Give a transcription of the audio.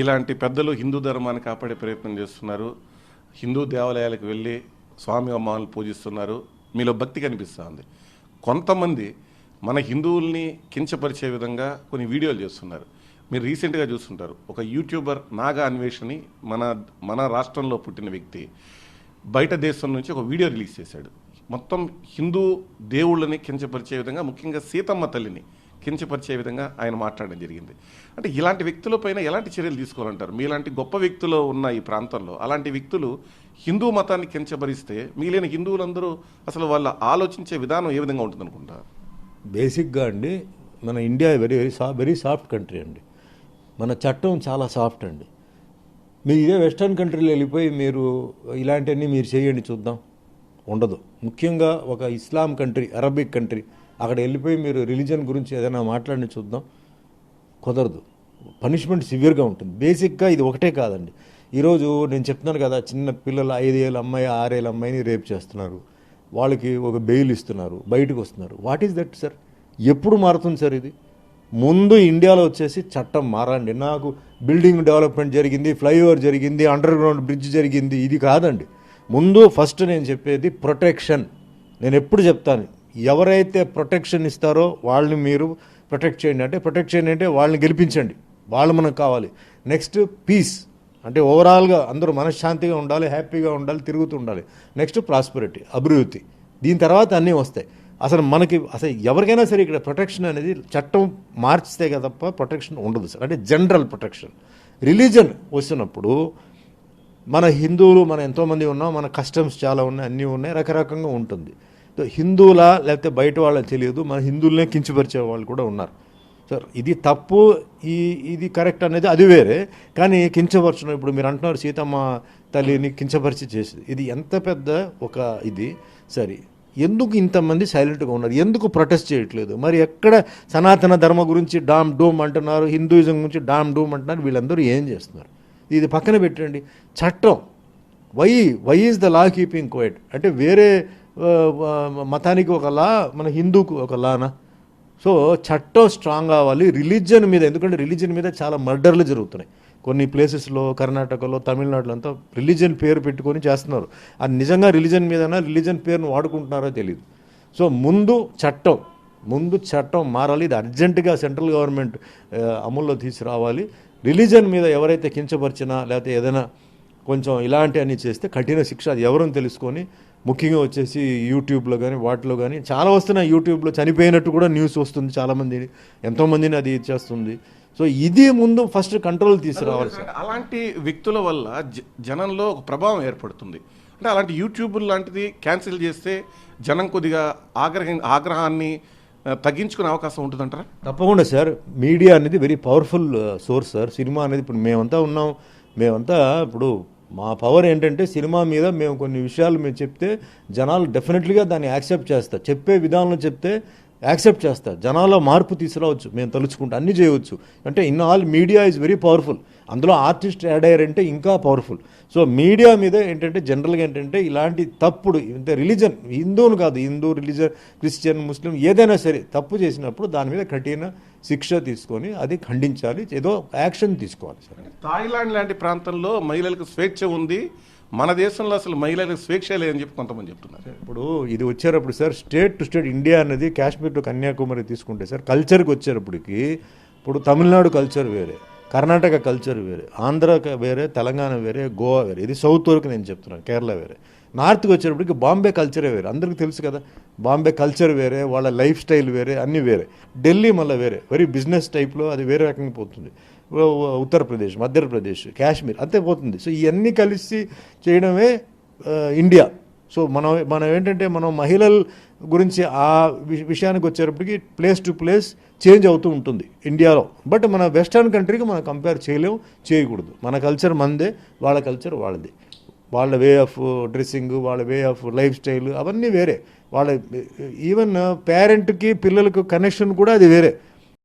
ఇలాంటి పెద్దలు హిందూ ధర్మాన్ని కాపాడే ప్రయత్నం చేస్తున్నారు. హిందూ దేవాలయాలకు వెళ్ళి స్వామి అమ్మవారిని పూజిస్తున్నారు. మీలో భక్తి కనిపిస్తుంది. కొంతమంది మన హిందువుల్ని కించపరిచే విధంగా కొన్ని వీడియోలు చేస్తున్నారు. మీరు రీసెంట్గా చూస్తుంటారు, ఒక యూట్యూబర్ నాగా అన్వేషణి మన రాష్ట్రంలో పుట్టిన వ్యక్తి బయట దేశం నుంచి ఒక వీడియో రిలీజ్ చేశాడు. మొత్తం హిందూ దేవుళ్ళని కించపరిచే విధంగా, ముఖ్యంగా సీతమ్మ తల్లిని కించపరిచే విధంగా ఆయన మాట్లాడడం జరిగింది. అంటే ఇలాంటి వ్యక్తులపైన ఎలాంటి చర్యలు తీసుకోవాలంటారు? మీలాంటి గొప్ప వ్యక్తులు ఉన్న ఈ ప్రాంతంలో అలాంటి వ్యక్తులు హిందూ మతాన్ని కించపరిస్తే మిగిలిన హిందువులందరూ అసలు వాళ్ళ ఆలోచించే విధానం ఏ విధంగా ఉంటుంది అనుకుంటారు? బేసిక్గా అండి, మన ఇండియా వెరీ సాఫ్ట్ కంట్రీ అండి. మన చట్టం చాలా సాఫ్ట్ అండి. మీరు ఇదే వెస్టర్న్ కంట్రీలో వెళ్ళిపోయి మీరు ఇలాంటివన్నీ మీరు చేయండి చూద్దాం, ఉండదు. ముఖ్యంగా ఒక ఇస్లాం కంట్రీ, అరబిక్ కంట్రీ, అక్కడ వెళ్ళిపోయి మీరు రిలీజన్ గురించి ఏదైనా మాట్లాడి చూద్దాం, కుదరదు. పనిష్మెంట్ సివియర్గా ఉంటుంది. బేసిక్గా ఇది ఒకటే కాదండి. ఈరోజు నేను చెప్తున్నాను కదా, చిన్న పిల్లలు 5 ఏళ్ళ అమ్మాయి 6 ఏళ్ళ అమ్మాయిని రేప్ చేస్తున్నారు, వాళ్ళకి ఒక బెయిల్ ఇస్తున్నారు, బయటకు వస్తున్నారు. What is that sir? ఎప్పుడు మారుతుంది సార్ ఇది? ముందు ఇండియాలో వచ్చేసి చట్టం మారండి. నాకు బిల్డింగ్ డెవలప్మెంట్ జరిగింది, ఫ్లైఓవర్ జరిగింది, అండర్ గ్రౌండ్ బ్రిడ్జ్ జరిగింది, ఇది కాదండి. ముందు ఫస్ట్ నేను చెప్పేది ప్రొటెక్షన్. నేను ఎప్పుడు చెప్తాను, ఎవరైతే ప్రొటెక్షన్ ఇస్తారో వాళ్ళని మీరు ప్రొటెక్ట్ చేయండి. అంటే ప్రొటెక్ట్ చేయండి అంటే వాళ్ళని గెలిపించండి, వాళ్ళు మనకు కావాలి. నెక్స్ట్ పీస్, అంటే ఓవరాల్గా అందరూ మనశ్శాంతిగా ఉండాలి, హ్యాపీగా ఉండాలి, తిరుగుతూ ఉండాలి. నెక్స్ట్ ప్రాస్పెరిటీ, అభివృద్ధి. దీని తర్వాత అన్నీ వస్తాయి. అసలు ఎవరికైనా సరే ఇక్కడ ప్రొటెక్షన్ అనేది చట్టం మార్చితే కదా తప్ప ప్రొటెక్షన్ ఉండదు సార్. అంటే జనరల్ ప్రొటెక్షన్. రిలీజన్ వచ్చినప్పుడు మన హిందువులు మనం ఎంతోమంది ఉన్నాం, మన కస్టమ్స్ చాలా ఉన్నాయి, అన్నీ ఉన్నాయి, రకరకంగా ఉంటుంది. హిందువులా లేకపోతే బయట వాళ్ళకి తెలియదు, మన హిందువులనే కించపరిచే వాళ్ళు కూడా ఉన్నారు సార్. ఇది తప్పు, ఇది కరెక్ట్ అనేది అది వేరే. కానీ కించపరచడం, ఇప్పుడు మీరు అంటున్నారు సీతమ్మ తల్లిని కించపరిచి చేసేది, ఇది ఎంత పెద్ద ఒక ఇది. సరే, ఎందుకు ఇంతమంది సైలెంట్గా ఉన్నారు? ఎందుకు ప్రొటెస్ట్ చేయట్లేదు? మరి ఎక్కడ సనాతన ధర్మ గురించి డామ్ డూమ్ అంటున్నారు, హిందూయిజం గురించి డామ్ డూమ్ అంటున్నారు, వీళ్ళందరూ ఏం చేస్తున్నారు? ఇది పక్కన పెట్టండి. చట్టం, why is the law keeping quiet? అంటే వేరే మతానికి ఒక లా, మన హిందూకు ఒక లానా? సో చట్టం స్ట్రాంగ్ అవ్వాలి రిలీజియన్ మీద. ఎందుకంటే రిలీజియన్ మీద చాలా మర్డర్లు జరుగుతున్నాయి కొన్ని ప్లేసెస్లో, కర్ణాటకలో, తమిళనాడులో అంతా రిలీజియన్ పేరు పెట్టుకొని చేస్తున్నారు. అది నిజంగా రిలీజియన్ మీదనా రిలీజియన్ పేరును వాడుకుంటున్నారో తెలియదు. సో ముందు చట్టం మారాలి. ఇది అర్జెంటుగా సెంట్రల్ గవర్నమెంట్ అమల్లో తీసుకురావాలి. రిలీజియన్ మీద ఎవరైతే కించపరిచినా లేకపోతే ఏదైనా కొంచెం ఇలాంటి అన్నీ చేస్తే కఠిన శిక్ష, అది ఎవరని తెలుసుకొని, ముఖ్యంగా వచ్చేసి యూట్యూబ్లో కానీ వాటిలో కానీ చాలా వస్తున్నాయి. యూట్యూబ్లో చనిపోయినట్టు కూడా న్యూస్ వస్తుంది, చాలామంది ఎంతోమందిని అది చేస్తుంది. సో ఇది ముందు ఫస్ట్ కంట్రోల్ తీసుకురావాలి సార్. అలాంటి వ్యక్తుల వల్ల జనంలో ఒక ప్రభావం ఏర్పడుతుంది. అంటే అలాంటి యూట్యూబ్ లాంటిది క్యాన్సిల్ చేస్తే జనం కొద్దిగా ఆగ్రహాన్ని తగ్గించుకునే అవకాశం ఉంటుందంటారా? తప్పకుండా సార్. మీడియా అనేది very powerful source sir. Cinema అనేది ఇప్పుడు మేమంతా ఇప్పుడు మా పవర్ ఏంటంటే సినిమా మీద మేము కొన్ని విషయాలు మేము చెప్తే జనాలు డెఫినెట్లీగా దాన్ని యాక్సెప్ట్ చేస్తారు. చెప్పే విధానంలో చెప్తే యాక్సెప్ట్ చేస్తారు. జనాల్లో మార్పు తీసుకురావచ్చు, మేము తలుచుకుంటే అన్నీ చేయవచ్చు. అంటే in all media is very powerful. అందులో ఆర్టిస్ట్ యాడ్ అయ్యారంటే ఇంకా పవర్ఫుల్. సో మీడియా మీద ఏంటంటే జనరల్గా ఏంటంటే ఇలాంటి తప్పుడు రిలీజన్, హిందూను కాదు, హిందూ రిలీజన్, క్రిస్టియన్, ముస్లిం ఏదైనా సరే తప్పు చేసినప్పుడు దాని మీద కఠిన శిక్ష తీసుకొని అది ఖండించాలి, ఏదో యాక్షన్ తీసుకోవాలి సార్. థాయిలాండ్ లాంటి ప్రాంతంలో మహిళలకు స్వేచ్ఛ ఉంది, మన దేశంలో అసలు మహిళలకు స్వేచ్ఛ లేదని చెప్పి కొంతమంది చెప్తున్నారు. ఇప్పుడు ఇది వచ్చేటప్పుడు sir state to state, India అనేది కాశ్మీర్ టు కన్యాకుమారి తీసుకుంటే సార్ కల్చర్కి వచ్చేటప్పటికి ఇప్పుడు తమిళనాడు కల్చర్ వేరే, కర్ణాటక కల్చర్ వేరే, ఆంధ్ర వేరే, తెలంగాణ వేరే, గోవా వేరే. ఇది సౌత్ వరకు నేను చెప్తున్నాను, కేరళ వేరే. నార్త్కి వచ్చేటప్పటికి బాంబే కల్చరే వేరే, అందరికీ తెలుసు కదా. బాంబే కల్చర్ వేరే, వాళ్ళ లైఫ్ స్టైల్ వేరే, అన్నీ వేరే. ఢిల్లీ మళ్ళీ వేరే, వెరీ బిజినెస్ టైప్లో అది వేరే రకంగా పోతుంది. ఉత్తరప్రదేశ్, మధ్యప్రదేశ్, కాశ్మీర్ అంతే పోతుంది. సో ఇవన్నీ కలిసి చేయడమే ఇండియా. సో మనం ఏంటంటే మనం మహిళల గురించి ఆ విషయానికి వచ్చేటప్పటికి ప్లేస్ టు ప్లేస్ చేంజ్ అవుతూ ఉంటుంది ఇండియాలో. బట్ మన వెస్టర్న్ కంట్రీకి మనం కంపేర్ చేయకూడదు. మన కల్చర్ మనదే, వాళ్ళ కల్చర్ వాళ్ళది. వాళ్ళ వే ఆఫ్ డ్రెస్సింగ్, వాళ్ళ వే ఆఫ్ లైఫ్ స్టైల్ అవన్నీ వేరే. వాళ్ళ ఈవెన్ పేరెంట్కి పిల్లలకు కనెక్షన్ కూడా అది వేరే.